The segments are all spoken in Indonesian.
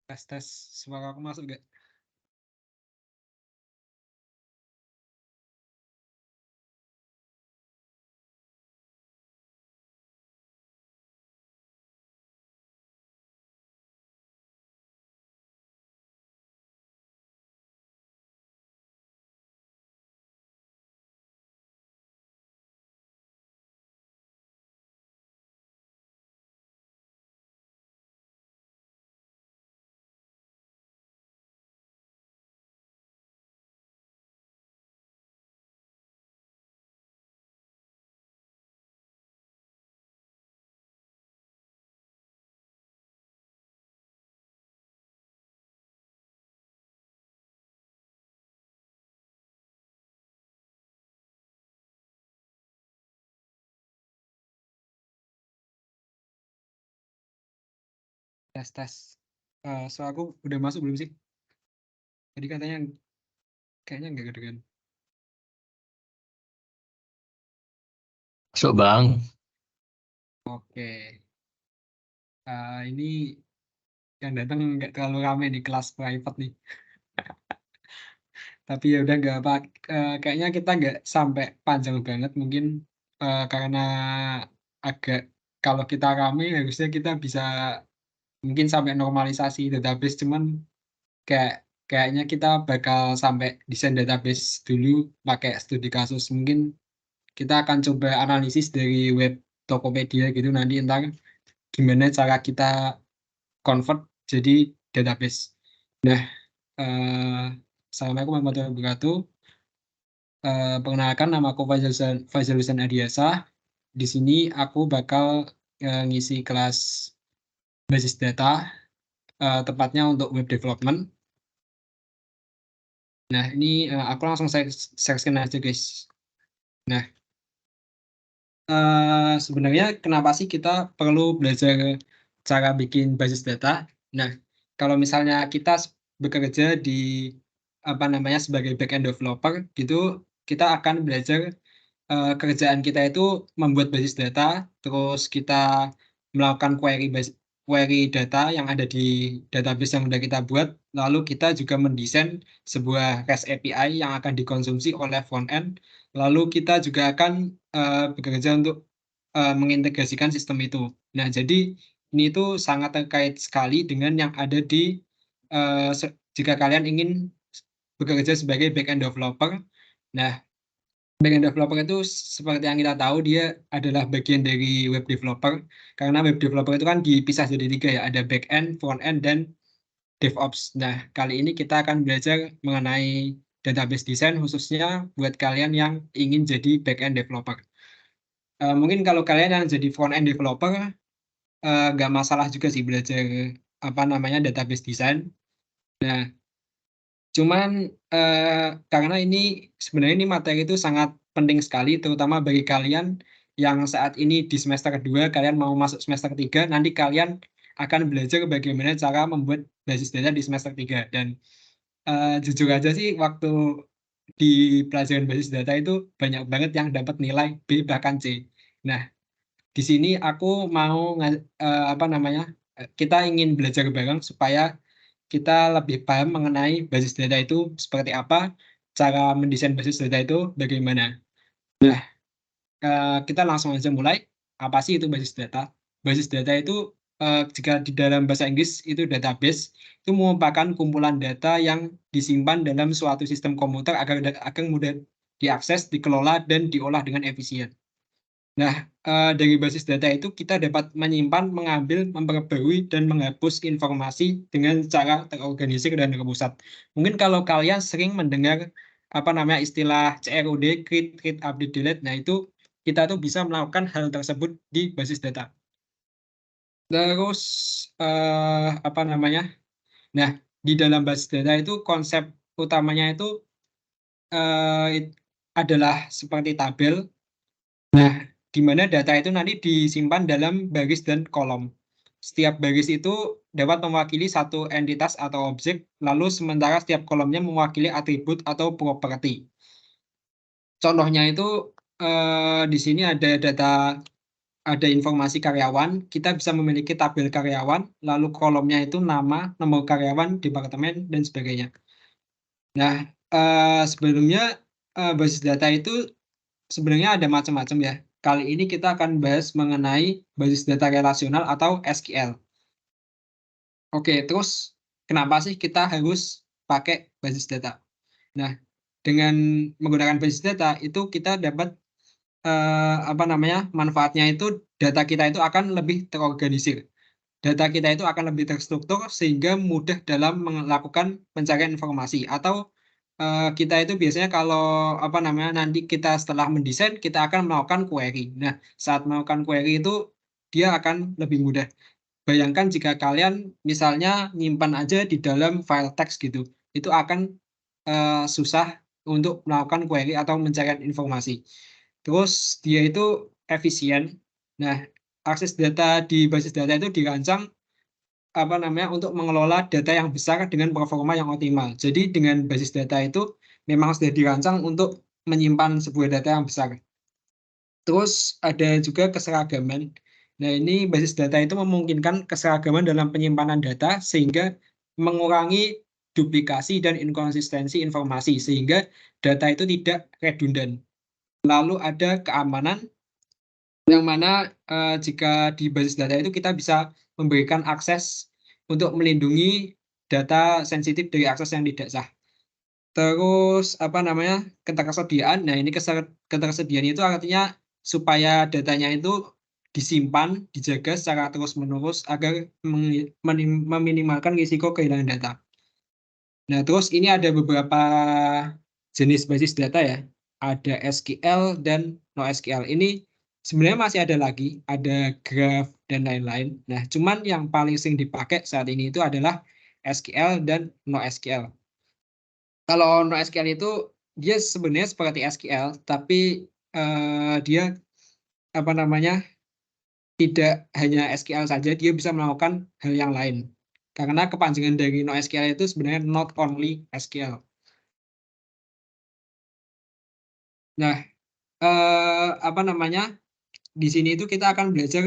Tes suara aku masuk gak? Tes. Suara aku udah masuk belum sih? Tadi katanya kayaknya enggak kedengeran. Masuk Bang. Oke. Ini yang datang nggak terlalu ramai di kelas private nih. Tapi ya udah nggak apa. Kayaknya kita nggak sampai panjang banget mungkin karena agak kalau kita rame harusnya kita bisa mungkin sampai normalisasi database cuman kayak kayaknya kita bakal sampai desain database dulu pakai studi kasus mungkin kita akan coba analisis dari web Tokopedia gitu nanti entar gimana cara kita convert jadi database. Nah, Assalamualaikum warahmatullahi wabarakatuh. Perkenalkan nama aku Faisal Husain Adiasa. Di sini aku bakal ngisi kelas basis data, tepatnya untuk web development. Nah, ini aku langsung share screen aja, guys. Nah, sebenarnya kenapa sih kita perlu belajar cara bikin basis data? Nah, kalau misalnya kita bekerja di apa namanya sebagai backend developer gitu, kita akan belajar kerjaan kita itu membuat basis data, terus kita melakukan query data yang ada di database yang sudah kita buat, lalu kita juga mendesain sebuah REST API yang akan dikonsumsi oleh frontend, lalu kita juga akan bekerja untuk mengintegrasikan sistem itu. Nah, jadi ini itu sangat terkait sekali dengan yang ada di jika kalian ingin bekerja sebagai backend developer. Nah, backend developer itu seperti yang kita tahu dia adalah bagian dari web developer karena web developer itu kan dipisah jadi tiga ya, ada backend, frontend, dan DevOps. Nah, kali ini kita akan belajar mengenai database design khususnya buat kalian yang ingin jadi backend developer. Mungkin kalau kalian yang jadi front-end developer, nggak masalah juga sih belajar apa namanya database design. Nah, cuman karena ini sebenarnya ini materi itu sangat penting sekali, terutama bagi kalian yang saat ini di semester kedua, kalian mau masuk semester 3, nanti kalian akan belajar bagaimana cara membuat basis data di semester 3. Dan jujur aja sih, waktu di pelajaran basis data itu banyak banget yang dapat nilai B bahkan C. Nah, di sini aku mau apa namanya kita ingin belajar bareng supaya kita lebih paham mengenai basis data itu seperti apa, cara mendesain basis data itu bagaimana. Nah, kita langsung aja mulai. Apa sih itu basis data? Basis data itu jika di dalam bahasa Inggris itu database, itu merupakan kumpulan data yang disimpan dalam suatu sistem komputer agar mudah diakses, dikelola, dan diolah dengan efisien. Nah, dari basis data itu kita dapat menyimpan, mengambil, memperbarui, dan menghapus informasi dengan cara terorganisir dan terpusat. Mungkin kalau kalian sering mendengar apa namanya istilah CRUD, create, read, update, delete, nah itu kita tuh bisa melakukan hal tersebut di basis data. Terus apa namanya? Nah, di dalam basis data itu konsep utamanya itu adalah seperti tabel. Nah, di mana data itu nanti disimpan dalam baris dan kolom. Setiap baris itu dapat mewakili satu entitas atau objek, lalu sementara setiap kolomnya mewakili atribut atau properti. Contohnya itu di sini ada data ada informasi karyawan, kita bisa memiliki tabel karyawan, lalu kolomnya itu nama, nomor karyawan, departemen, dan sebagainya. Nah, sebelumnya, basis data itu sebenarnya ada macam-macam ya. Kali ini kita akan bahas mengenai basis data relasional atau SQL. Oke, terus kenapa sih kita harus pakai basis data? Nah, dengan menggunakan basis data itu kita dapat, manfaatnya itu data kita itu akan lebih terorganisir. Data kita itu akan lebih terstruktur sehingga mudah dalam melakukan pencarian informasi atau, kita itu biasanya kalau, nanti kita setelah mendesain, kita akan melakukan query. Nah, saat melakukan query itu dia akan lebih mudah. Bayangkan jika kalian misalnya nyimpan aja di dalam file teks gitu, itu akan, susah untuk melakukan query atau pencarian informasi. Terus dia itu efisien. Nah, akses data di basis data itu dirancang, untuk mengelola data yang besar dengan performa yang optimal. Jadi dengan basis data itu memang sudah dirancang untuk menyimpan sebuah data yang besar. Terus ada juga keseragaman. Nah, ini basis data itu memungkinkan keseragaman dalam penyimpanan data sehingga mengurangi duplikasi dan inkonsistensi informasi sehingga data itu tidak redundan. Lalu ada keamanan yang mana, jika di basis data itu kita bisa memberikan akses untuk melindungi data sensitif dari akses yang tidak sah. Terus, ketersediaan. Nah, ini ketersediaan itu artinya supaya datanya itu disimpan, dijaga secara terus-menerus agar meminimalkan risiko kehilangan data. Nah, terus ini ada beberapa jenis basis data ya, ada SQL dan NoSQL. Ini sebenarnya masih ada lagi, ada graph dan lain-lain. Nah, cuman yang paling sering dipakai saat ini itu adalah SQL dan NoSQL. Kalau NoSQL itu dia sebenarnya seperti SQL, tapi, dia apa namanya, tidak hanya SQL saja, dia bisa melakukan hal yang lain. Karena kepanjangan dari NoSQL itu sebenarnya not only SQL. Nah, di sini itu kita akan belajar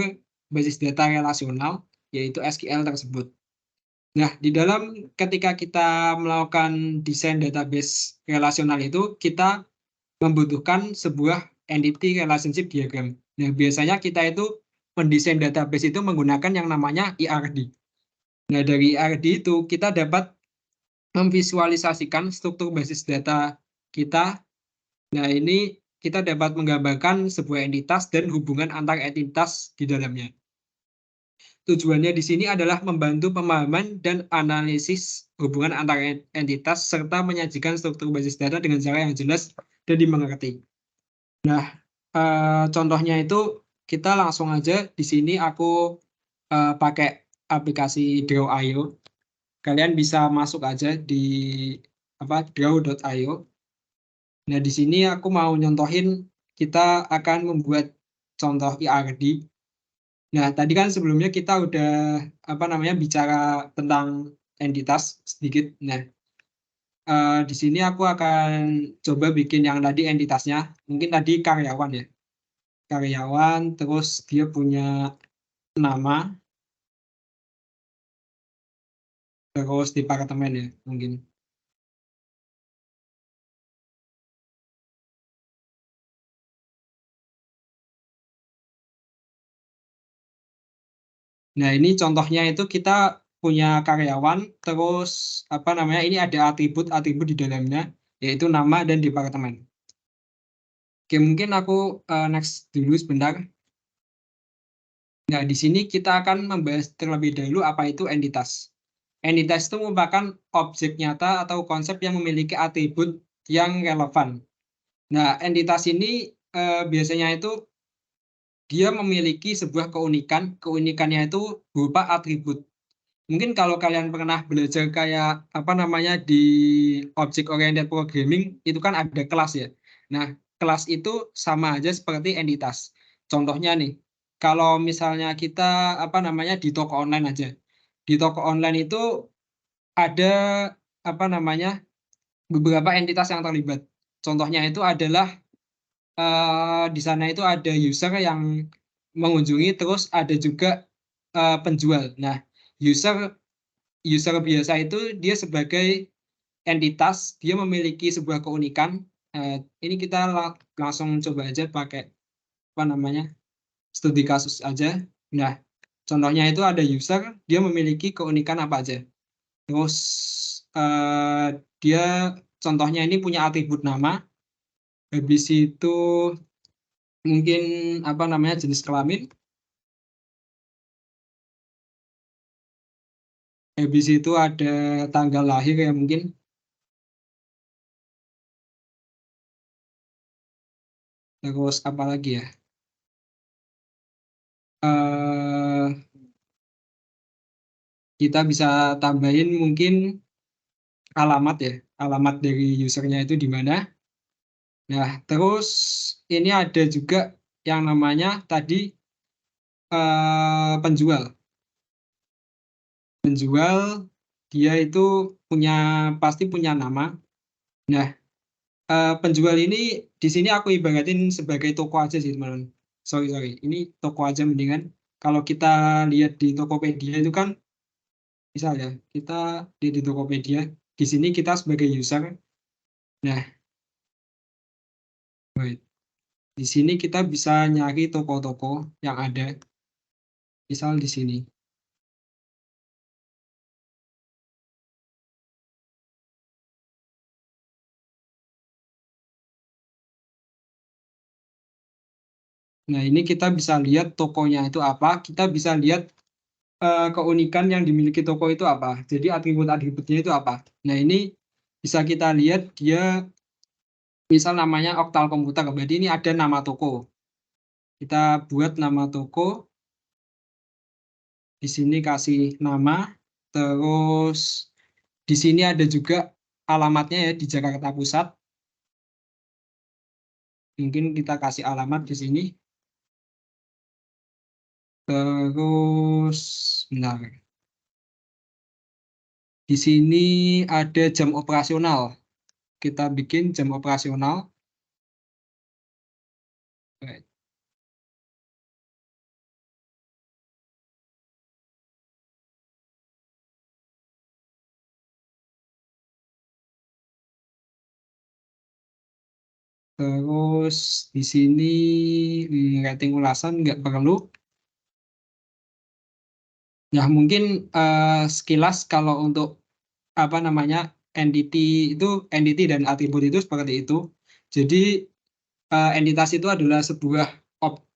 basis data relasional, yaitu SQL tersebut. Nah, di dalam ketika kita melakukan desain database relasional itu, kita membutuhkan sebuah entity relationship diagram. Nah, biasanya kita itu mendesain database itu menggunakan yang namanya IRD. Nah, dari IRD itu kita dapat memvisualisasikan struktur basis data kita. Nah, ini kita dapat menggambarkan sebuah entitas dan hubungan antar entitas di dalamnya. Tujuannya di sini adalah membantu pemahaman dan analisis hubungan antar entitas serta menyajikan struktur basis data dengan cara yang jelas dan dimengerti. Nah, contohnya itu kita langsung aja di sini aku, pakai aplikasi Draw.io. Kalian bisa masuk aja di draw.io. Nah, di sini aku mau nyontohin kita akan membuat contoh IRD. Nah, tadi kan sebelumnya kita udah bicara tentang entitas sedikit. Nah, di sini aku akan coba bikin yang tadi entitasnya. Mungkin tadi karyawan ya. Karyawan, terus dia punya nama, terus departemen ya mungkin. Nah, ini contohnya itu kita punya karyawan, terus ini ada atribut-atribut di dalamnya, yaitu nama dan departemen. Oke, mungkin aku, next dulu sebentar. Nah, di sini kita akan membahas terlebih dahulu apa itu entitas. Entitas itu merupakan objek nyata atau konsep yang memiliki atribut yang relevan. Nah, entitas ini, biasanya itu dia memiliki sebuah keunikan, keunikannya itu berupa atribut. Mungkin kalau kalian pernah belajar kayak, di object oriented programming, itu kan ada kelas ya. Nah, kelas itu sama aja seperti entitas. Contohnya nih, kalau misalnya kita, di toko online aja. Di toko online itu ada, beberapa entitas yang terlibat. Contohnya itu adalah, di sana itu ada user yang mengunjungi, terus ada juga penjual. Nah, user user biasa itu dia sebagai entitas, dia memiliki sebuah keunikan. Ini kita langsung coba aja pakai apa namanya studi kasus aja. Nah, contohnya itu ada user, dia memiliki keunikan apa aja. Terus dia contohnya ini punya atribut nama, habis itu mungkin apa namanya jenis kelamin, habis itu ada tanggal lahir ya mungkin, terus apa lagi ya? Eh kita bisa tambahin mungkin alamat ya, alamat dari usernya itu di mana. Nah, terus ini ada juga yang namanya tadi penjual. Penjual dia itu punya pasti punya nama. Nah, penjual ini di sini aku ibaratin sebagai toko aja sih teman-teman. Sorry sorry, ini toko aja mendingan. Kalau kita lihat di Tokopedia itu kan, misalnya kita lihat di Tokopedia, di sini kita sebagai user. Nah, wait. Di sini kita bisa nyari toko-toko yang ada, misal di sini. Nah, ini kita bisa lihat tokonya itu apa, kita bisa lihat keunikan yang dimiliki toko itu apa. Jadi atribut-atributnya itu apa. Nah, ini bisa kita lihat dia misal namanya Oktal Komputer, berarti ini ada nama toko. Kita buat nama toko, di sini kasih nama, terus di sini ada juga alamatnya ya di Jakarta Pusat. Mungkin kita kasih alamat di sini. Terus, bentar. Di sini ada jam operasional. Kita bikin jam operasional. Terus di sini rating ulasan nggak perlu. Nah, mungkin sekilas kalau untuk apa namanya entity itu, entity dan atribut itu seperti itu. Jadi entitas itu adalah sebuah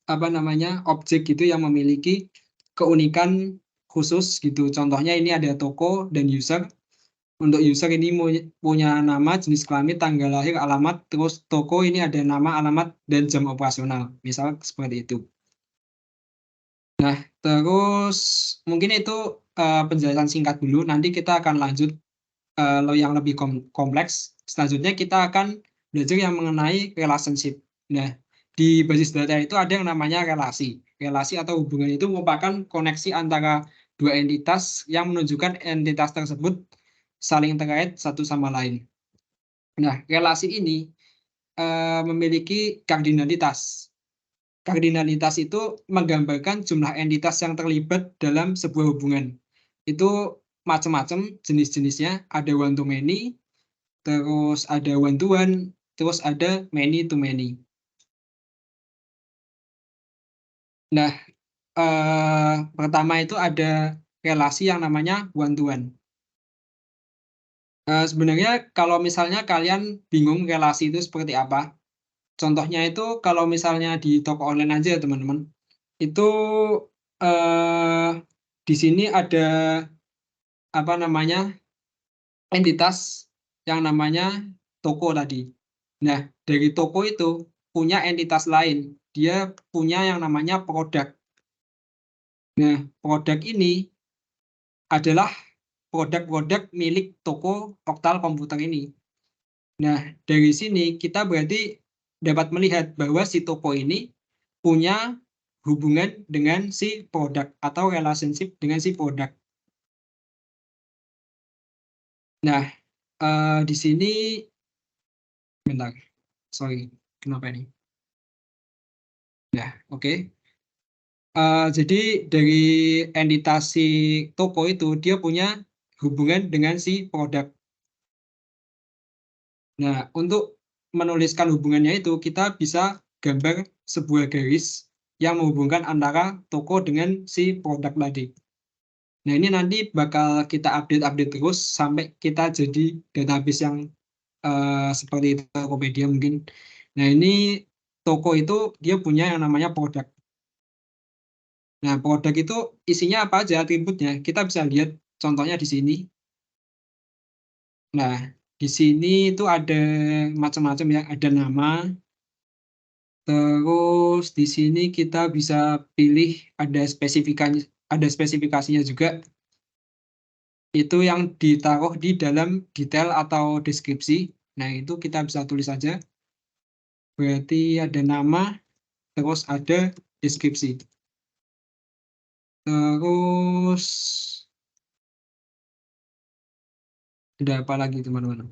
apa namanya objek gitu yang memiliki keunikan khusus gitu. Contohnya ini ada toko dan user. Untuk user ini punya nama, jenis kelamin, tanggal lahir, alamat, terus toko ini ada nama, alamat, dan jam operasional. Misal seperti itu. Nah, terus mungkin itu penjelasan singkat dulu. Nanti kita akan lanjut yang lebih kompleks. Selanjutnya kita akan belajar yang mengenai relationship. Nah, di basis data itu ada yang namanya relasi. Relasi atau hubungan itu merupakan koneksi antara dua entitas yang menunjukkan entitas tersebut saling terkait satu sama lain. Nah, relasi ini memiliki kardinalitas. Kardinalitas itu menggambarkan jumlah entitas yang terlibat dalam sebuah hubungan. Itu macam-macam jenis-jenisnya, ada one to many, terus ada one to one, terus ada many to many. Nah, pertama itu ada relasi yang namanya one to one. Sebenarnya kalau misalnya kalian bingung relasi itu seperti apa, contohnya itu kalau misalnya di toko online aja ya teman-teman, itu eh, di sini ada apa namanya entitas yang namanya toko tadi. Nah, dari toko itu punya entitas lain. Dia punya yang namanya produk. Nah, produk ini adalah produk-produk milik toko Oktal Komputer ini. Nah, dari sini kita berarti dapat melihat bahwa si toko ini punya hubungan dengan si produk atau relationship dengan si produk. Nah, di sini, bentar, sorry, kenapa ini? Nah, oke. Jadi dari entitas si toko itu dia punya hubungan dengan si produk. Nah, untuk menuliskan hubungannya itu kita bisa gambar sebuah garis yang menghubungkan antara toko dengan si produk tadi. Nah, ini nanti bakal kita update-update terus sampai kita jadi database yang seperti Tokopedia mungkin. Nah, ini toko itu dia punya yang namanya produk. Nah, produk itu isinya apa aja atributnya? Kita bisa lihat contohnya di sini. Nah, di sini itu ada macam-macam ya, ada nama. Terus di sini kita bisa pilih ada spesifikasinya juga. Itu yang ditaruh di dalam detail atau deskripsi. Nah, itu kita bisa tulis aja. Berarti ada nama, terus ada deskripsi. Terus ada apa lagi teman-teman?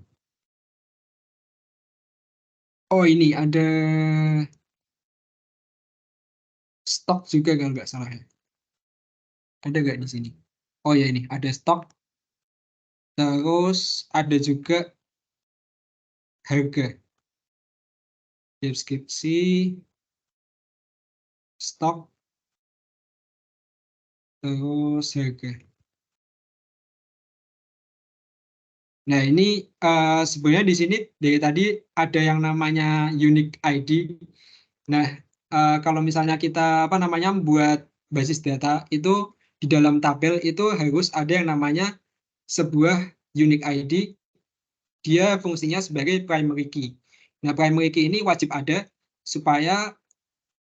Oh, ini ada stok juga kalau nggak salah ya. Ada nggak di sini? Oh ya, ini ada stok. Terus ada juga harga, deskripsi, stok, terus harga. Nah, ini sebenarnya di sini dari tadi ada yang namanya unique ID. Nah, kalau misalnya kita apa namanya buat basis data itu di dalam tabel itu harus ada yang namanya sebuah unique ID. Dia fungsinya sebagai primary key. Nah, primary key ini wajib ada supaya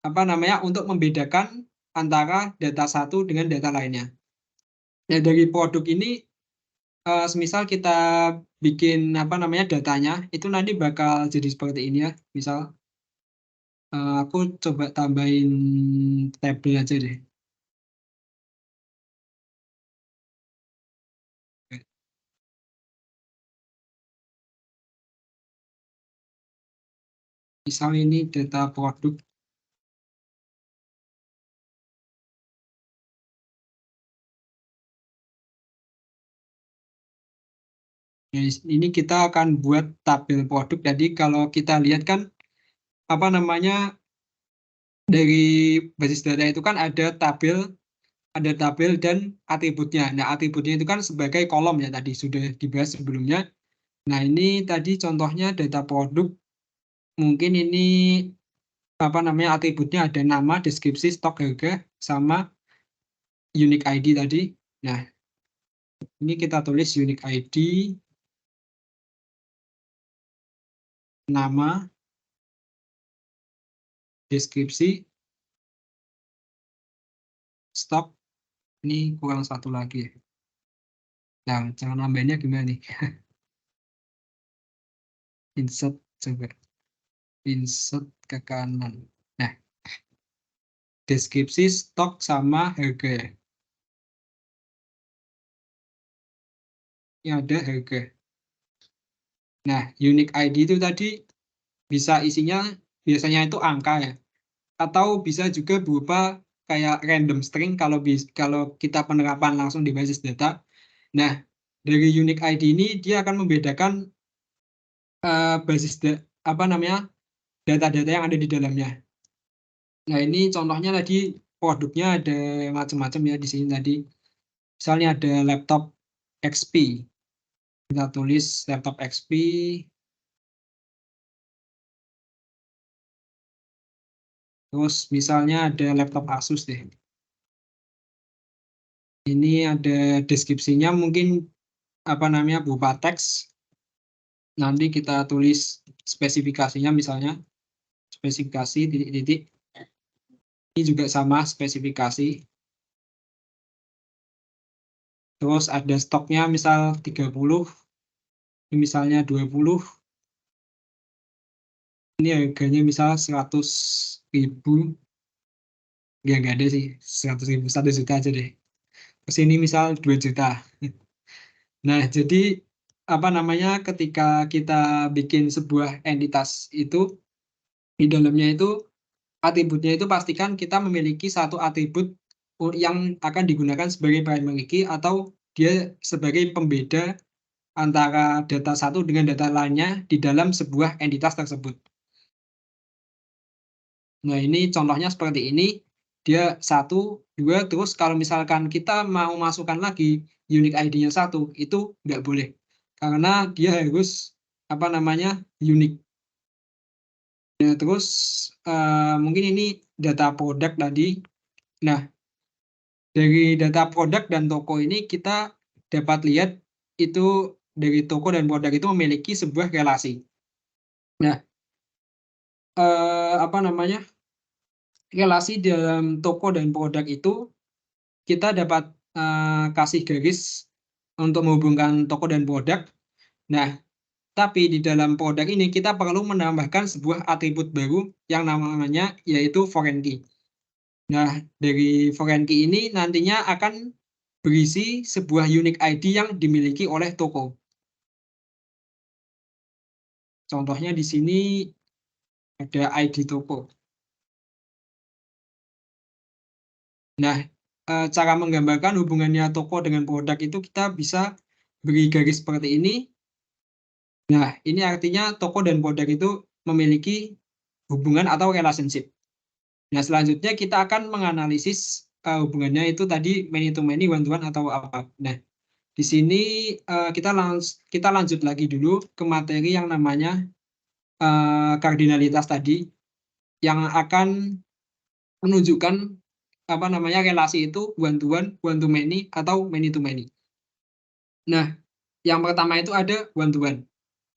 apa namanya untuk membedakan antara data satu dengan data lainnya. Nah, dari produk ini semisal kita bikin apa namanya datanya itu nanti bakal jadi seperti ini ya. Misal aku coba tambahin tabel aja deh. Misal ini data produk. Nah, ini kita akan buat tabel produk. Jadi kalau kita lihat kan apa namanya dari basis data itu kan ada tabel dan atributnya. Nah, atributnya itu kan sebagai kolom ya tadi sudah dibahas sebelumnya. Nah, ini tadi contohnya data produk. Mungkin ini apa namanya atributnya ada nama, deskripsi, stok, harga, sama unique ID tadi. Nah, ini kita tulis unique ID, nama, deskripsi, stok. Ini kurang satu lagi ya. Nah, cara nambahinnya gimana nih? Insert coba. Insert ke kanan. Nah, deskripsi, stok, sama harga. Ini ada harga. Nah, unique ID itu tadi bisa isinya biasanya itu angka ya. Atau bisa juga berupa kayak random string kalau kita penerapan langsung di basis data. Nah, dari unique ID ini dia akan membedakan apa namanya data-data yang ada di dalamnya. Nah, ini contohnya tadi produknya ada macam-macam ya di sini tadi. Misalnya ada laptop XP. Kita tulis laptop XP. Terus misalnya ada laptop Asus deh. Ini ada deskripsinya mungkin apa namanya berupa teks. Nanti kita tulis spesifikasinya misalnya spesifikasi titik-titik. Ini juga sama spesifikasi. Terus ada stoknya misal 30, ini misalnya 20. Ini harganya misal 100.000. Ya nggak ada sih 100.000, 1 juta aja deh. Terus ini misal 2 juta. Nah, jadi apa namanya ketika kita bikin sebuah entitas itu di dalamnya itu atributnya itu pastikan kita memiliki satu atribut yang akan digunakan sebagai primary key atau dia sebagai pembeda antara data satu dengan data lainnya di dalam sebuah entitas tersebut. Nah, ini contohnya seperti ini, dia 1, 2, terus kalau misalkan kita mau masukkan lagi unique ID-nya 1, itu nggak boleh. Karena dia harus, apa namanya, unik. Nah, terus, mungkin ini data produk tadi. Nah, dari data produk dan toko ini kita dapat lihat itu dari toko dan produk itu memiliki sebuah relasi. Nah, apa namanya, relasi dalam toko dan produk itu kita dapat, kasih garis untuk menghubungkan toko dan produk. Nah, tapi di dalam produk ini kita perlu menambahkan sebuah atribut baru yang namanya yaitu foreign key. Nah, dari foreign key ini nantinya akan berisi sebuah unique ID yang dimiliki oleh toko. Contohnya di sini ada ID toko. Nah, cara menggambarkan hubungannya toko dengan produk itu kita bisa beri garis seperti ini. Nah, ini artinya toko dan produk itu memiliki hubungan atau relationship. Nah, selanjutnya kita akan menganalisis, hubungannya itu tadi many to many, one to one atau apa. Nah, di sini, kita lanjut lagi dulu ke materi yang namanya, kardinalitas tadi, yang akan menunjukkan, apa namanya, relasi itu one to many, atau many to many. Nah, yang pertama itu ada one to one.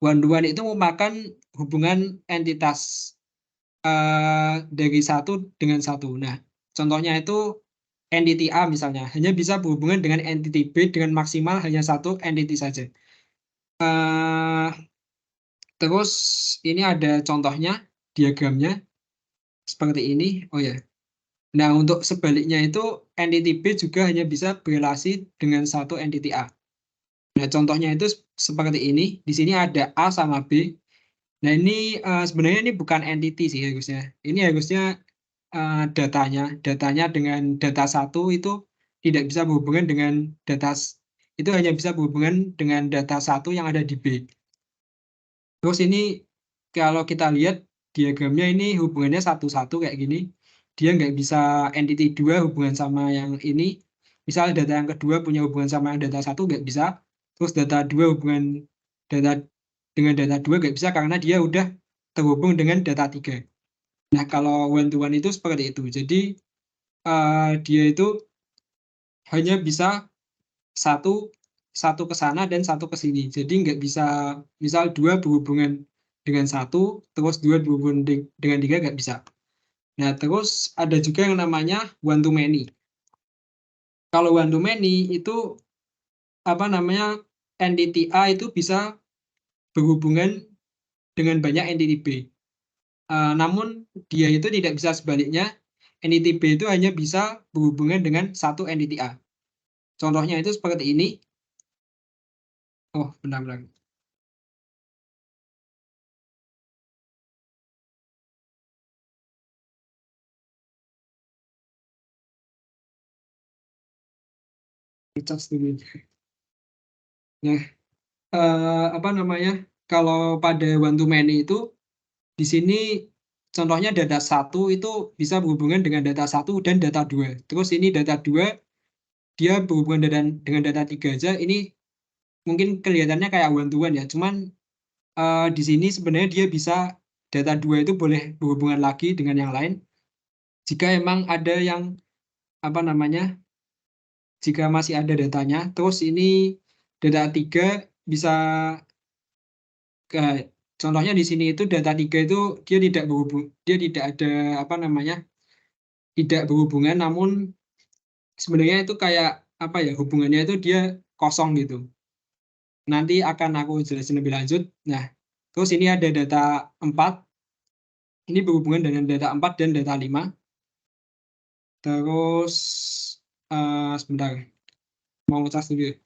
One to one itu merupakan hubungan entitas, dari satu dengan satu. Nah, contohnya itu entity A misalnya, hanya bisa berhubungan dengan entity B dengan maksimal hanya satu entity saja. Eee, terus ini ada contohnya, diagramnya seperti ini. Oh ya, nah untuk sebaliknya itu entity B juga hanya bisa berelasi dengan satu entity A. Nah, contohnya itu seperti ini, di sini ada A sama B. Nah ini, sebenarnya ini bukan entity sih harusnya. Ini harusnya, datanya dengan data satu itu tidak bisa berhubungan dengan itu hanya bisa berhubungan dengan data satu yang ada di B. Terus ini kalau kita lihat diagramnya ini hubungannya satu-satu kayak gini, dia nggak bisa entity 2 hubungan sama yang ini. Misal data yang kedua punya hubungan sama yang data satu nggak bisa, terus data 2 hubungan data dengan data 2 nggak bisa karena dia udah terhubung dengan data 3. Nah, kalau one to one itu seperti itu. Jadi, dia itu hanya bisa satu satu ke sana dan satu ke sini. Jadi nggak bisa misal 2 berhubungan dengan satu, terus 2 berhubungan dengan 3 nggak bisa. Nah, terus ada juga yang namanya one to many. Kalau one to many itu, apa namanya, entity A itu bisa berhubungan dengan banyak entity B. Namun dia itu tidak bisa sebaliknya, entity B itu hanya bisa berhubungan dengan satu entity A. Contohnya itu seperti ini. Oh, bentar bentar. Ngecas dulu. Nah, apa namanya, kalau pada one to many itu, di sini contohnya data satu itu bisa berhubungan dengan data satu dan data 2. Terus ini data 2 dia berhubungan dengan data 3 aja, ini mungkin kelihatannya kayak one to one ya, cuman, di sini sebenarnya dia bisa data 2 itu boleh berhubungan lagi dengan yang lain, jika emang ada yang, apa namanya, jika masih ada datanya, terus ini data 3 bisa contohnya di sini itu data 3 itu dia tidak ada, apa namanya, tidak berhubungan, namun sebenarnya itu kayak, apa ya, hubungannya itu dia kosong gitu. Nanti akan aku jelasin lebih lanjut. Nah, terus ini ada data 4, ini berhubungan dengan data 4 dan data 5. Terus, sebentar, mau ngecas dulu ya.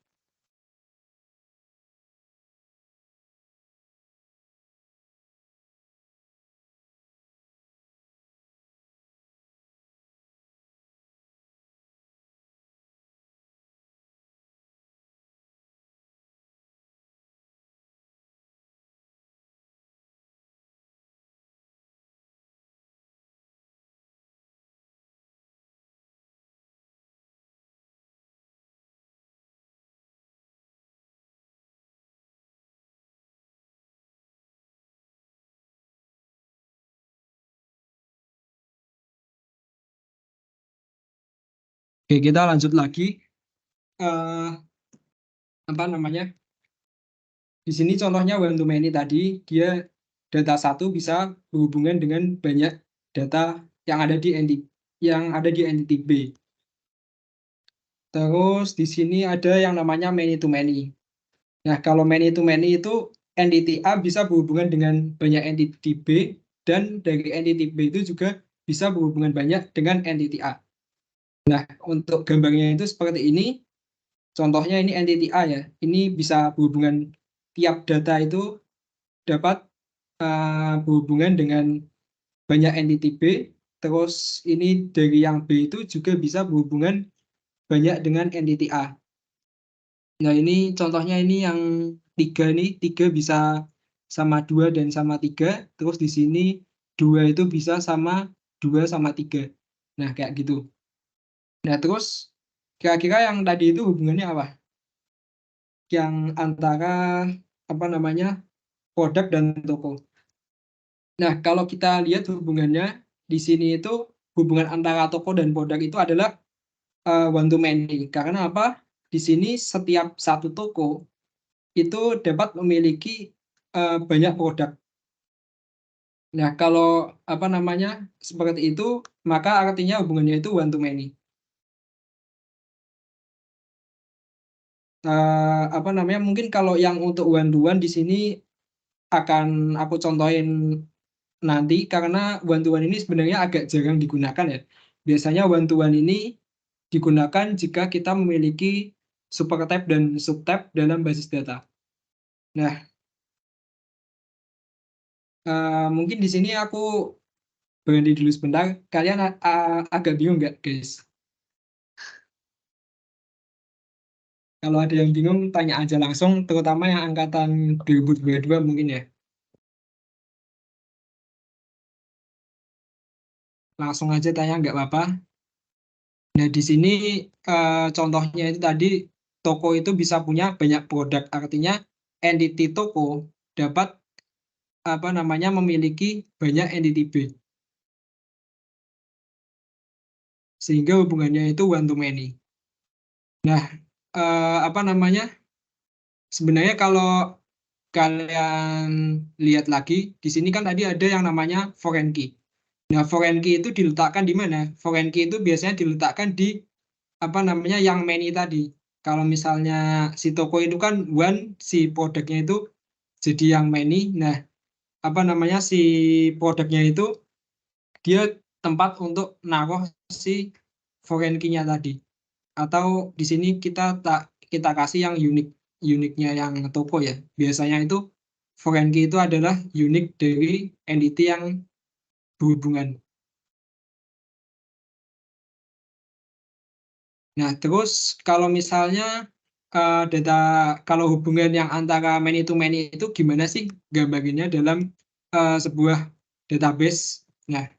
Oke, kita lanjut lagi. Eh, apa namanya? Di sini contohnya one to many tadi, dia data satu bisa berhubungan dengan banyak data yang ada di entity B. Terus di sini ada yang namanya many to many. Nah, kalau many to many itu entity A bisa berhubungan dengan banyak entity B, dan dari entity B itu juga bisa berhubungan banyak dengan entity A. Nah, untuk gambarnya itu seperti ini. Contohnya ini entity A ya. Ini bisa berhubungan, tiap data itu dapat berhubungan dengan banyak entity B. Terus ini dari yang B itu juga bisa berhubungan banyak dengan entity A. Nah, ini contohnya ini yang tiga nih, tiga bisa sama dua dan sama tiga. Terus di sini dua itu bisa sama dua sama tiga. Nah, kayak gitu. Nah, terus kira-kira yang tadi itu hubungannya apa? Yang antara apa namanya, produk dan toko. Nah, kalau kita lihat hubungannya di sini itu, hubungan antara toko dan produk itu adalah one to many. Karena apa? Di sini setiap satu toko itu dapat memiliki banyak produk. Nah, kalau apa namanya, seperti itu, maka artinya hubungannya itu one to many. Apa namanya? Mungkin kalau yang untuk one to one di sini akan aku contohin nanti, karena one to one ini sebenarnya agak jarang digunakan ya. Biasanya one to one ini digunakan jika kita memiliki supertype dan subtype dalam basis data. Nah, mungkin di sini aku berhenti dulu sebentar. Kalian agak bingung nggak, guys? Kalau ada yang bingung, tanya aja langsung, terutama yang angkatan 2022 mungkin ya. Langsung aja tanya, nggak apa-apa. Nah, di sini contohnya itu tadi, toko itu bisa punya banyak produk. Artinya, entity toko dapat apa namanya, memiliki banyak entity B. Sehingga hubungannya itu one to many. Nah, apa namanya, sebenarnya kalau kalian lihat lagi, di sini kan tadi ada yang namanya foreign key. Nah, foreign key itu diletakkan di mana? Foreign key itu biasanya diletakkan di apa namanya, yang many tadi. Kalau misalnya si toko itu kan one, si produknya itu jadi yang many. Nah, apa namanya, si produknya itu dia tempat untuk naruh si foreign key-nya tadi. Atau di sini kita kasih yang uniknya yang toko ya. Biasanya itu foreign key itu adalah unik dari entity yang berhubungan. Nah, terus kalau misalnya data, kalau hubungan yang antara many to many itu gimana sih gambarnya dalam sebuah database? Nah,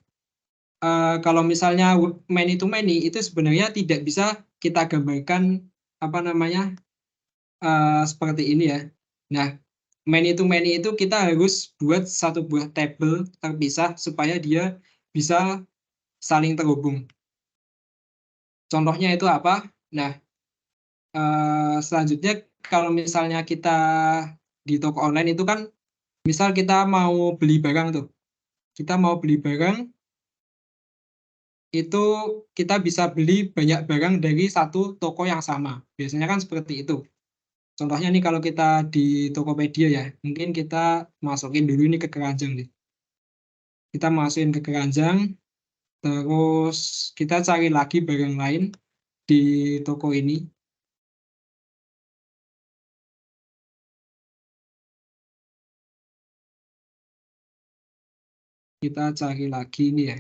kalau misalnya many to many itu sebenarnya tidak bisa kita gambarkan apa namanya, seperti ini ya. Nah, many to many itu kita harus buat satu buah tabel terpisah supaya dia bisa saling terhubung. Contohnya itu apa? Nah, selanjutnya kalau misalnya kita di toko online itu kan, misal kita mau beli barang tuh, kita mau beli barang itu, kita bisa beli banyak barang dari satu toko yang sama. Biasanya kan seperti itu. Contohnya nih, kalau kita di Tokopedia ya, mungkin kita masukin dulu ini ke keranjang nih. Kita masukin ke keranjang, terus kita cari lagi barang lain di toko ini. Kita cari lagi ini ya.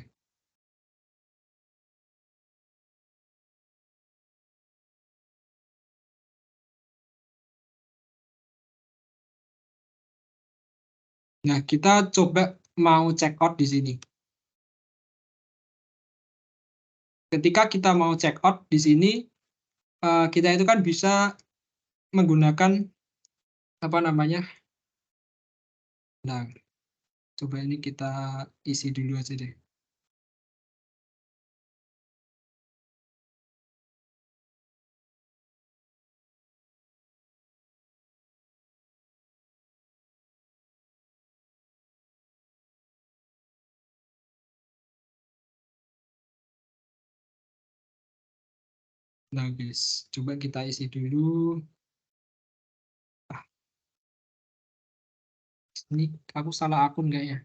Nah, kita coba mau check out di sini. Ketika kita mau check out di sini, kita itu kan bisa menggunakan apa namanya. Nah, coba ini kita isi dulu aja deh. Nah, guys, coba kita isi dulu. Ah, ini aku salah akun kayaknya.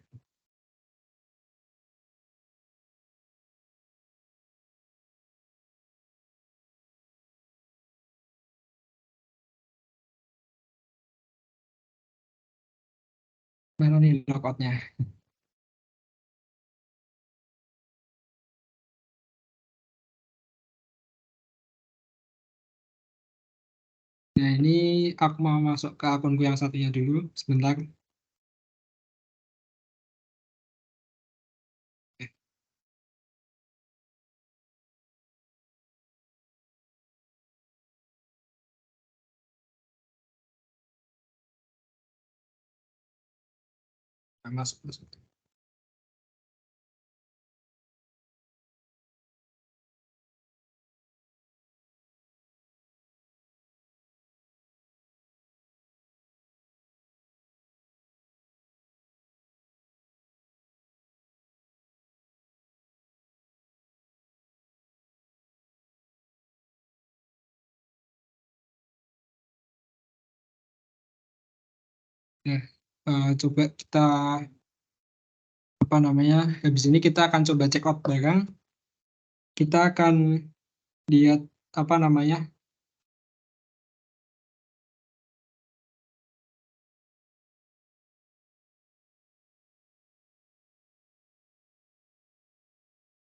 Mana nih logoutnya? Nah, ini aku mau masuk ke akunku yang satunya dulu, sebentar. Nah, masuk, masuk. Nah, coba kita apa namanya? Habis ini kita akan coba check out barang. Kita akan lihat apa namanya?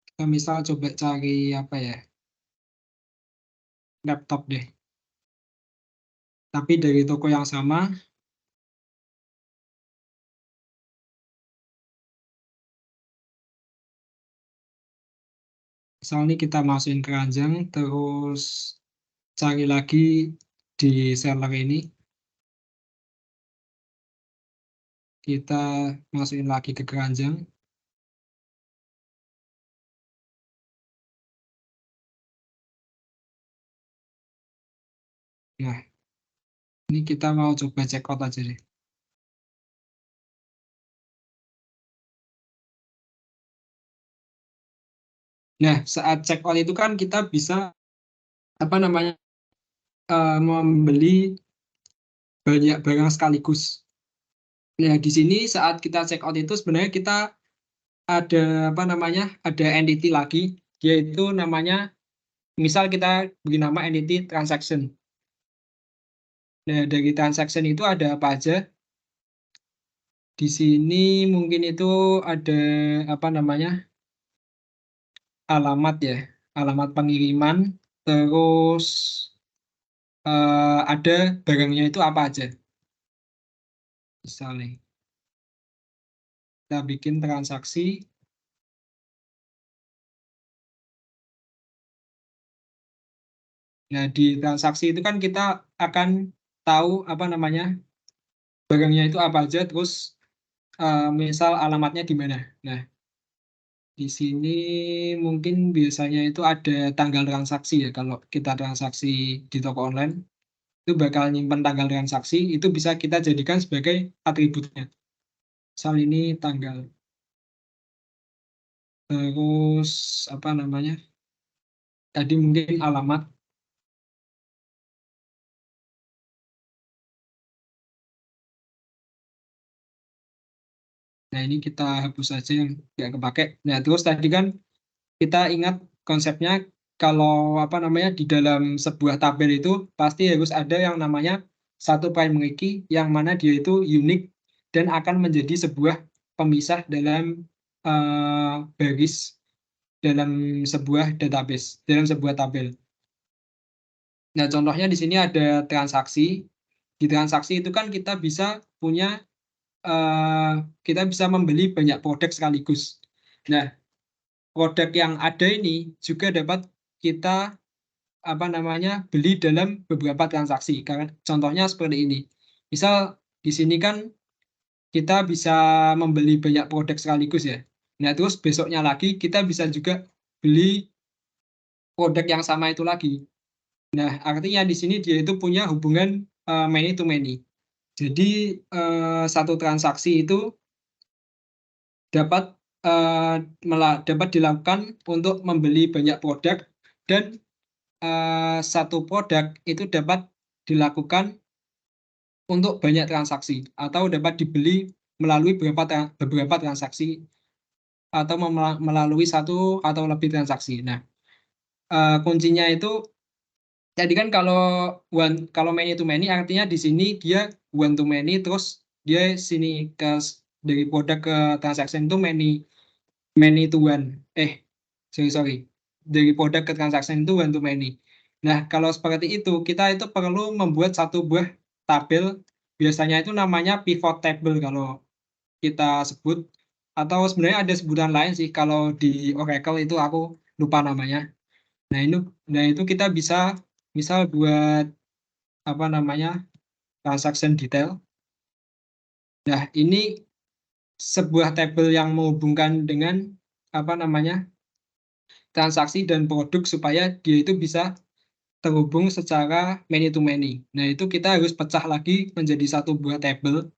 Kita misal coba cari apa ya? Laptop deh. Tapi dari toko yang sama. Misal ini kita masukin keranjang, terus cari lagi di seller ini. Kita masukin lagi ke keranjang. Nah, ini kita mau coba check out aja deh. Nah, saat check out itu kan kita bisa apa namanya membeli banyak barang sekaligus. Nah, di sini saat kita check out itu sebenarnya kita ada apa namanya ada entity lagi, yaitu namanya misal kita beri nama entity transaction. Nah, dari transaction itu ada apa aja? Di sini mungkin itu ada apa namanya alamat ya, alamat pengiriman, terus ada barangnya itu apa aja. Misalnya kita bikin transaksi. Nah, di transaksi itu kan kita akan tahu apa namanya barangnya itu apa aja, terus misal alamatnya di mana. Nah, di sini mungkin biasanya itu ada tanggal transaksi ya. Kalau kita transaksi di toko online, itu bakal nyimpan tanggal transaksi, itu bisa kita jadikan sebagai atributnya. Misal ini tanggal. Terus apa namanya? Tadi mungkin alamat. Nah, ini kita hapus saja yang nggak kepake. Nah, terus tadi kan kita ingat konsepnya kalau apa namanya di dalam sebuah tabel itu pasti harus ada yang namanya satu primary key yang mana dia itu unik dan akan menjadi sebuah pemisah dalam baris dalam sebuah database, dalam sebuah tabel. Nah, contohnya di sini ada transaksi. Di transaksi itu kan kita bisa punya eh, kita bisa membeli banyak produk sekaligus. Nah, produk yang ada ini juga dapat kita apa namanya beli dalam beberapa transaksi. Karena contohnya seperti ini. Misal di sini kan kita bisa membeli banyak produk sekaligus ya. Nah, terus besoknya lagi kita bisa juga beli produk yang sama itu lagi. Nah, artinya di sini dia itu punya hubungan many to many. Jadi satu transaksi itu dapat dapat dilakukan untuk membeli banyak produk dan satu produk itu dapat dilakukan untuk banyak transaksi atau dapat dibeli melalui beberapa transaksi atau melalui satu atau lebih transaksi. Nah, kuncinya itu jadi kan kalau many to many artinya di sini dia one to many, terus dia sini dari produk ke transaction itu many to one. Sorry. Dari produk ke transaction itu one to many. Nah, kalau seperti itu, kita itu perlu membuat satu buah tabel. Biasanya itu namanya pivot table kalau kita sebut. Atau sebenarnya ada sebutan lain sih. Kalau di Oracle itu aku lupa namanya. Nah, itu kita bisa misal buat apa namanya transaction detail. Nah, ini sebuah tabel yang menghubungkan dengan apa namanya transaksi dan produk supaya dia itu bisa terhubung secara many to many. Nah, itu kita harus pecah lagi menjadi satu buah tabel.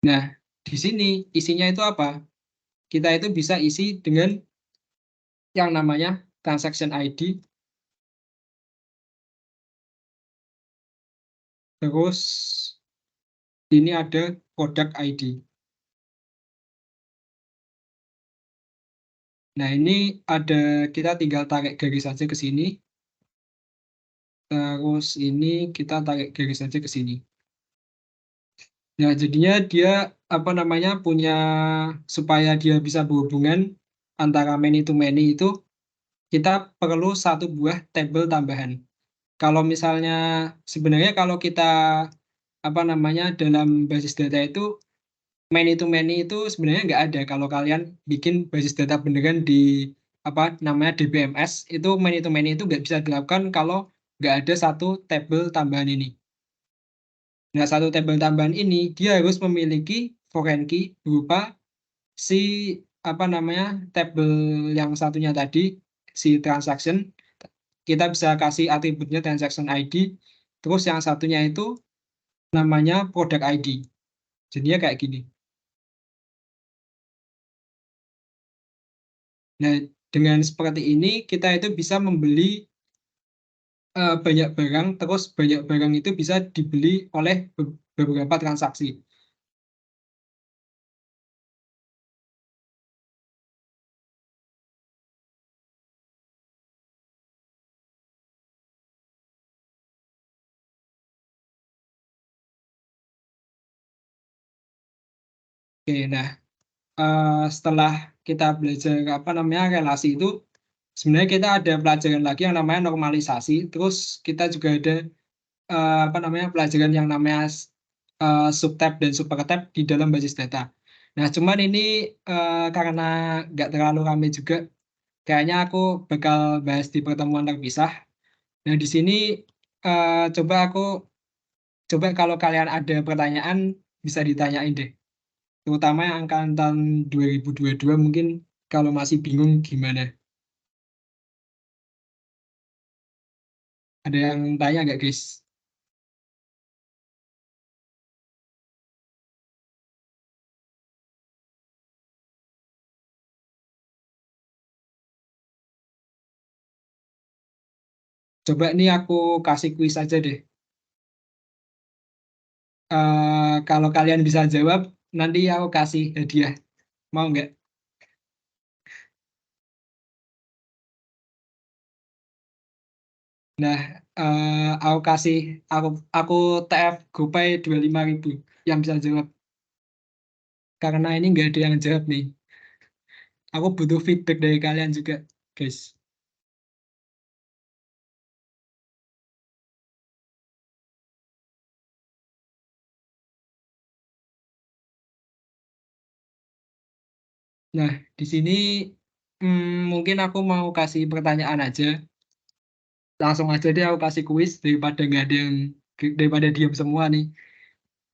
Nah, di sini isinya itu apa? Kita itu bisa isi dengan yang namanya transaction ID, terus ini ada product ID. Nah, ini kita tinggal tarik garis saja ke sini. Terus ini kita tarik garis saja ke sini. Nah, jadinya dia apa namanya punya supaya dia bisa berhubungan antara many to many itu kita perlu satu buah tabel tambahan. Kalau misalnya sebenarnya kalau kita apa namanya dalam basis data itu many to many itu sebenarnya nggak ada. Kalau kalian bikin basis data beneran di apa namanya DBMS itu many to many itu nggak bisa dilakukan kalau nggak ada satu tabel tambahan ini. Nah, satu tabel tambahan ini dia harus memiliki foreign key berupa si apa namanya tabel yang satunya tadi si transaction kita bisa kasih atributnya transaction ID, terus yang satunya itu namanya product ID. Jadinya kayak gini. Nah, dengan seperti ini kita itu bisa membeli banyak barang, terus banyak barang itu bisa dibeli oleh beberapa transaksi. Oke, nah setelah kita belajar apa namanya relasi itu, sebenarnya kita ada pelajaran lagi yang namanya normalisasi. Terus kita juga ada apa namanya pelajaran yang namanya subtype dan supertype di dalam basis data. Nah, cuman ini karena nggak terlalu ramai juga, kayaknya aku bakal bahas di pertemuan terpisah. Nah, di sini coba kalau kalian ada pertanyaan bisa ditanyain deh. Terutama yang angkatan tahun 2022 mungkin kalau masih bingung gimana. Ada yang tanya nggak, guys? Coba nih aku kasih kuis aja deh. Kalau kalian bisa jawab, nanti aku kasih hadiah. Mau nggak? Nah, aku TF GoPay 25.000 yang bisa jawab. Karena ini nggak ada yang jawab nih. Aku butuh feedback dari kalian juga, guys. Nah, di sini mungkin aku mau kasih pertanyaan aja. Langsung aja deh aku kasih kuis daripada nggak ada yang daripada diam semua nih.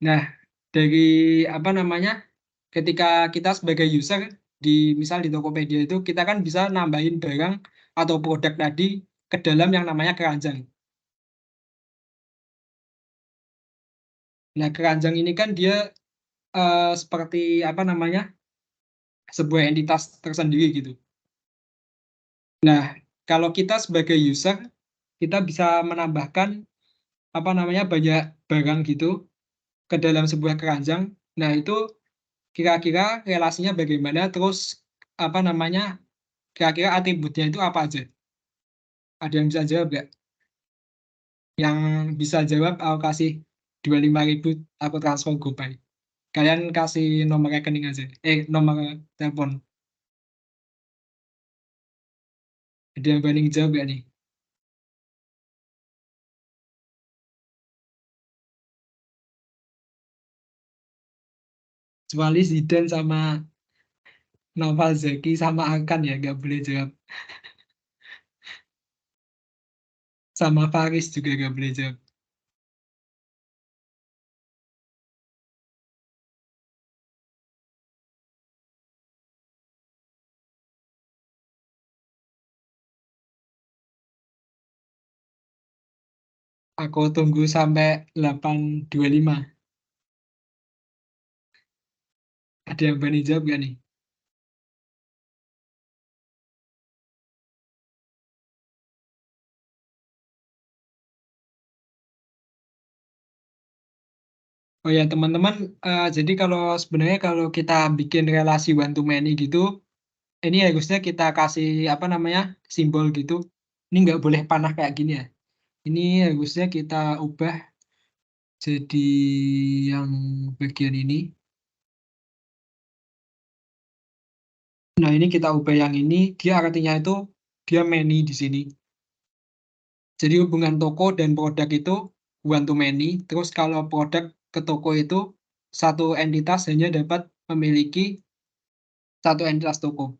Nah, dari apa namanya? Ketika kita sebagai user di misal di Tokopedia itu kita kan bisa nambahin barang atau produk tadi ke dalam yang namanya keranjang. Nah, keranjang ini kan dia seperti apa namanya? Sebuah entitas tersendiri gitu. Nah, kalau kita sebagai user, kita bisa menambahkan banyak barang gitu ke dalam sebuah keranjang. Nah, itu kira-kira relasinya bagaimana? Terus kira-kira atributnya itu apa aja? Ada yang bisa jawab nggak? Yang bisa jawab, aku kasih 25.000, aku transfer GoPay. Kalian kasih nomor rekening aja. Nomor telepon. Ada yang banding jawab nggak nih? Kecuali Zidane sama Noval Zeki sama Akan ya, nggak boleh jawab. Sama Faris juga nggak boleh jawab. Aku tunggu sampai 8.25. Ada yang berani jawab nggak nih? Oh ya teman-teman, jadi sebenarnya kalau kita bikin relasi one to many gitu, ini harusnya kita kasih simbol gitu. Ini nggak boleh panah kayak gini ya. Ini harusnya kita ubah jadi yang bagian ini. Nah ini kita ubah yang ini, dia artinya itu dia many di sini. Jadi hubungan toko dan produk itu one to many. Terus kalau produk ke toko itu satu entitas hanya dapat memiliki satu entitas toko.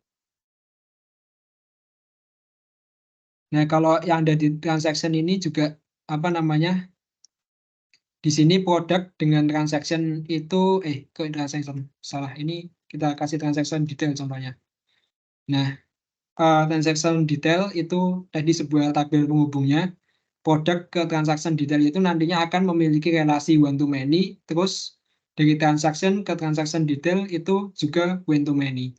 Nah, kalau yang ada di transaction ini juga apa namanya? Di sini produk dengan transaction itu kok transaction salah. Ini kita kasih transaction detail contohnya. Nah, transaction detail itu tadi sebuah tabel penghubungnya. Produk ke transaction detail itu nantinya akan memiliki relasi one to many, terus dari transaction ke transaction detail itu juga one to many.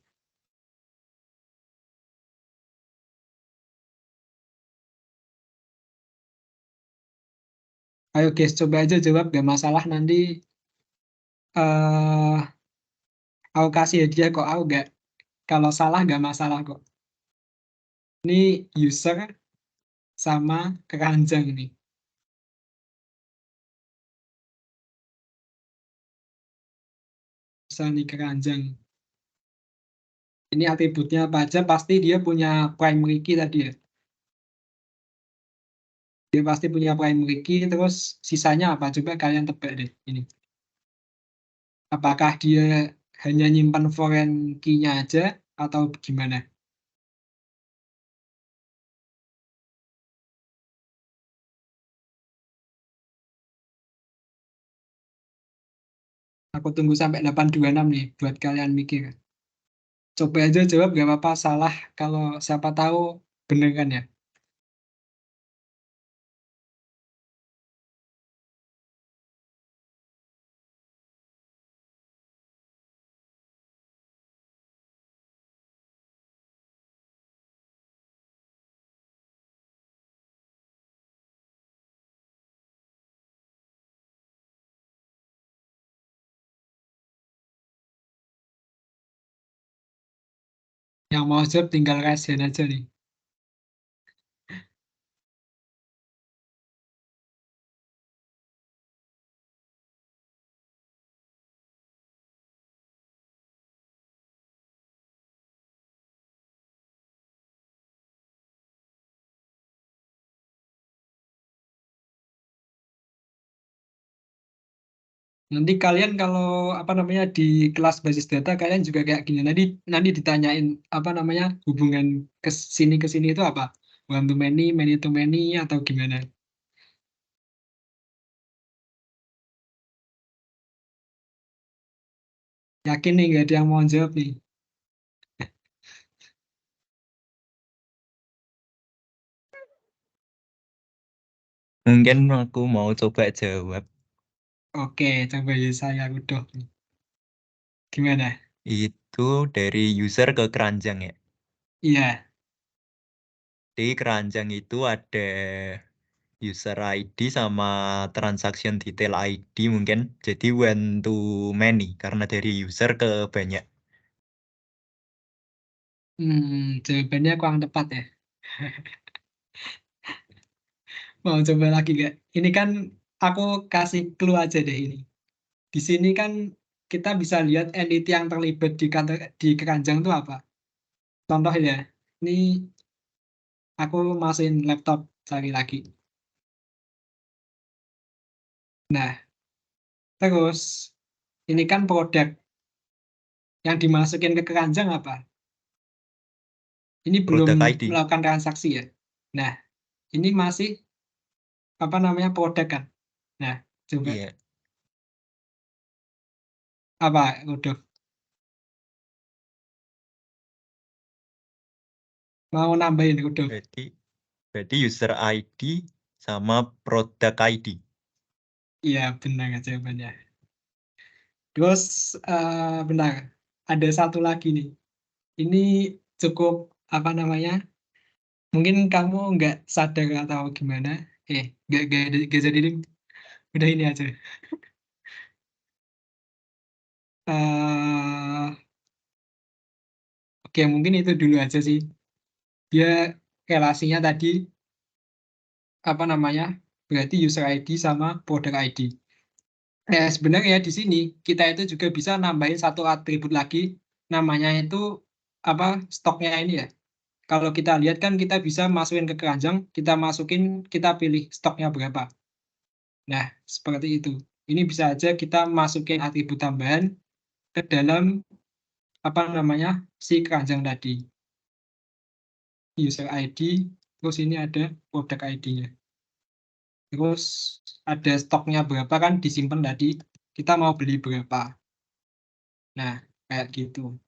Ayo guys, coba aja jawab, gak masalah nanti eh aku kasih hadiah kok, aku gak, kalau salah gak masalah kok. Ini user sama keranjang nih, misalnya nih keranjang. Ini atributnya apa aja, pasti dia punya primary key tadi ya. Dia pasti punya primary key, terus sisanya apa? Coba kalian tebak deh ini. Apakah dia hanya nyimpan foreign key-nya aja atau gimana? Aku tunggu sampai 8.26 nih buat kalian mikir. Coba aja jawab, gak apa-apa salah, kalau siapa tahu bener kan ya. Yang mau jawab tinggal kasihan aja nih. Nanti kalian kalau di kelas basis data kalian juga kayak gini. Nanti nanti ditanyain hubungan ke sini itu apa? One to many to many atau gimana? Yakin nih nggak ada yang mau jawab nih. Mungkin aku mau coba jawab. Oke, coba ya saya udah. Gimana? Itu dari user ke keranjang ya. Iya, Di keranjang itu ada user ID sama transaction detail ID mungkin. Jadi one to many karena dari user ke banyak. Jawabannya kurang tepat ya. Mau coba lagi nggak? Ini kan aku kasih clue aja deh ini. Di sini kan kita bisa lihat entity yang terlibat di keranjang itu apa. Contoh ya, ini aku masukin laptop cari lagi. Nah, terus ini kan produk yang dimasukin ke keranjang apa? Ini belum Produk ID. melakukan transaksi ya. Nah, ini masih apa namanya produk kan. Nah, coba Iya. apa udah mau nambahin udah. Berarti user ID sama produk ID. Iya, benar jawabannya. Terus benar, ada satu lagi nih. Ini cukup apa namanya? Mungkin kamu nggak sadar atau gimana? Nggak jadi ding. Udah ini aja. eh oke, mungkin itu dulu aja sih. Dia relasinya tadi apa namanya? Berarti user ID sama produk ID. Sebenarnya di sini kita itu juga bisa nambahin satu atribut lagi, namanya itu apa stoknya ini ya. Kalau kita lihat kan kita bisa masukin ke keranjang, kita masukin, kita pilih stoknya berapa. Nah, seperti itu. Ini bisa aja kita masukin atribut tambahan ke dalam apa namanya si keranjang tadi. User ID, terus ini ada produk ID-nya. Terus ada stoknya berapa kan disimpan tadi, kita mau beli berapa. Nah, kayak gitu.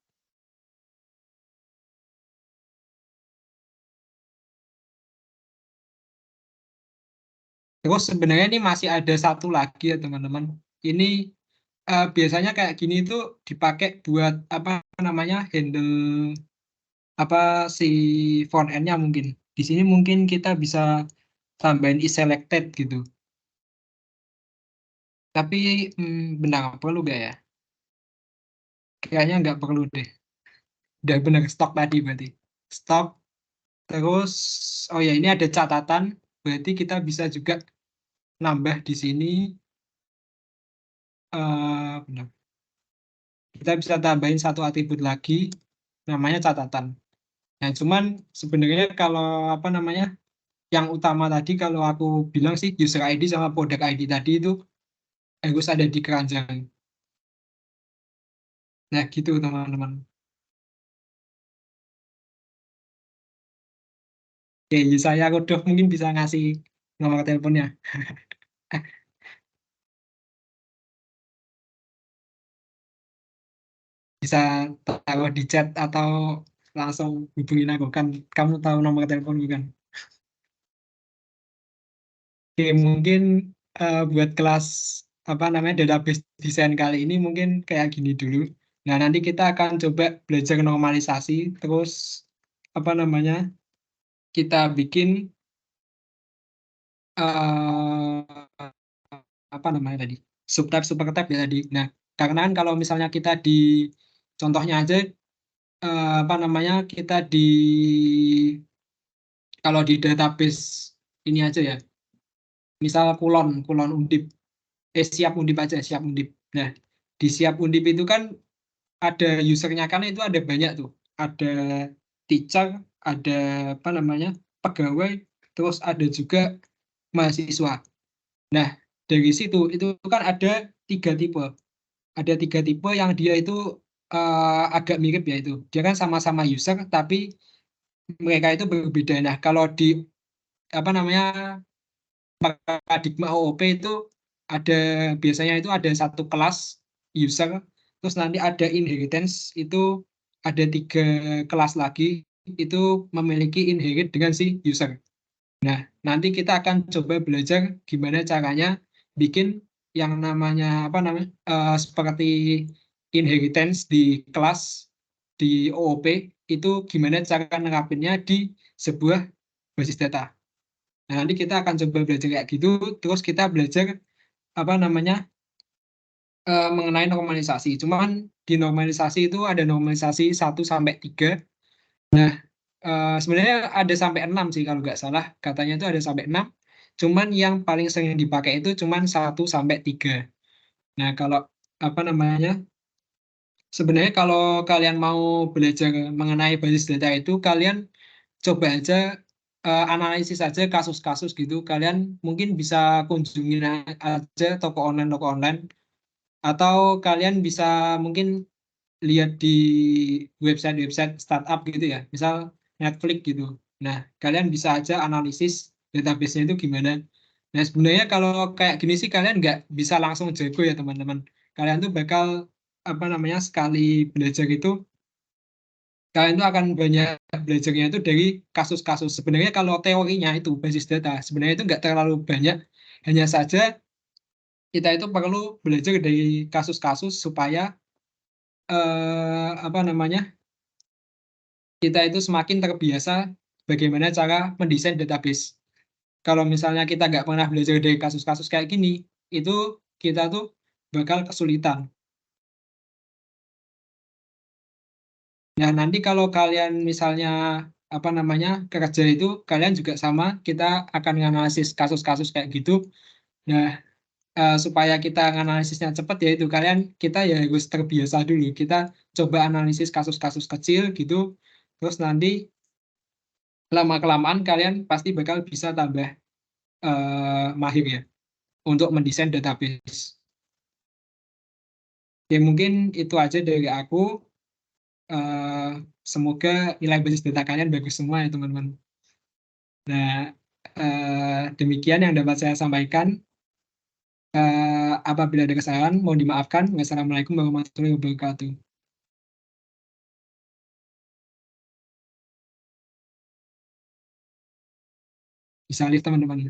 Terus sebenarnya ini masih ada satu lagi ya teman-teman. Ini biasanya kayak gini itu dipakai buat apa namanya handle apa si front end-nya mungkin. Di sini mungkin kita bisa tambahin is selected gitu. Tapi benar perlu gak ya? Kayaknya nggak perlu deh. Udah benar stok tadi berarti. Stok terus oh ya ini ada catatan. Berarti kita bisa juga nambah di sini benar. Kita bisa tambahin satu atribut lagi namanya catatan. Nah, cuman sebenarnya kalau apa namanya yang utama tadi kalau aku bilang sih user ID sama produk ID tadi itu harus ada di keranjang. Nah, gitu teman-teman. Oke, saya udah mungkin bisa ngasih nomor teleponnya. Bisa taruh di chat atau langsung hubungin aku kan. Kamu tahu nomor teleponku kan. Oke, mungkin buat kelas apa namanya database desain kali ini mungkin kayak gini dulu. Nah, nanti kita akan coba belajar normalisasi, terus apa namanya kita bikin apa namanya tadi subtype supertype ya tadi. Nah, karena kan kalau misalnya kita di contohnya aja apa namanya kita di kalau di database ini aja ya, misal kulon kulon undip siap undip aja siap undip. Nah, di siap undip itu kan ada usernya kan itu ada banyak tuh, ada teacher, ada apa namanya pegawai, terus ada juga mahasiswa. Nah, dari situ itu kan ada tiga tipe. Ada tiga tipe yang dia itu agak mirip ya itu. Dia kan sama-sama user tapi mereka itu berbeda. Nah, kalau di apa namanya paradigma OOP itu ada biasanya itu ada satu kelas user, terus nanti ada inheritance itu ada tiga kelas lagi itu memiliki inherit dengan si user. Nah, nanti kita akan coba belajar gimana caranya bikin yang namanya apa namanya seperti inheritance di kelas di OOP itu gimana cara nerapinnya di sebuah basis data. Nah, nanti kita akan coba belajar kayak gitu, terus kita belajar apa namanya mengenai normalisasi. Cuman di normalisasi itu ada normalisasi 1 sampai 3. Nah, sebenarnya ada sampai 6 sih kalau nggak salah. Katanya itu ada sampai 6. Cuman yang paling sering dipakai itu cuman 1 sampai 3. Nah, kalau apa namanya? Sebenarnya kalau kalian mau belajar mengenai basis data itu, kalian coba aja analisis aja kasus-kasus gitu. Kalian mungkin bisa kunjungin aja toko online, atau kalian bisa mungkin lihat di website-website startup gitu ya, misal Netflix gitu. Nah, kalian bisa aja analisis database-nya itu gimana. Nah, sebenarnya kalau kayak gini sih kalian nggak bisa langsung jago ya teman-teman. Kalian tuh bakal apa namanya sekali belajar itu, kalian tuh akan banyak belajarnya itu dari kasus-kasus. Sebenarnya kalau teorinya itu basis data, sebenarnya itu nggak terlalu banyak. Hanya saja kita itu perlu belajar dari kasus-kasus supaya apa namanya kita itu semakin terbiasa bagaimana cara mendesain database. Kalau misalnya kita nggak pernah belajar dari kasus-kasus kayak gini, itu kita tuh bakal kesulitan. Nah, nanti kalau kalian misalnya apa namanya kerja itu, kalian juga sama, kita akan menganalisis kasus-kasus kayak gitu. Nah, supaya kita analisisnya cepat ya itu kita ya harus terbiasa dulu. Kita coba analisis kasus-kasus kecil gitu, terus nanti lama kelamaan kalian pasti bakal bisa tambah mahir ya untuk mendesain database. Ya mungkin itu aja dari aku. Eh, Semoga nilai basis data kalian bagus semua ya teman-teman. Nah, demikian yang dapat saya sampaikan. Apabila ada kesalahan, mohon dimaafkan. Wassalamualaikum warahmatullahi wabarakatuh. Bisa lihat teman-teman.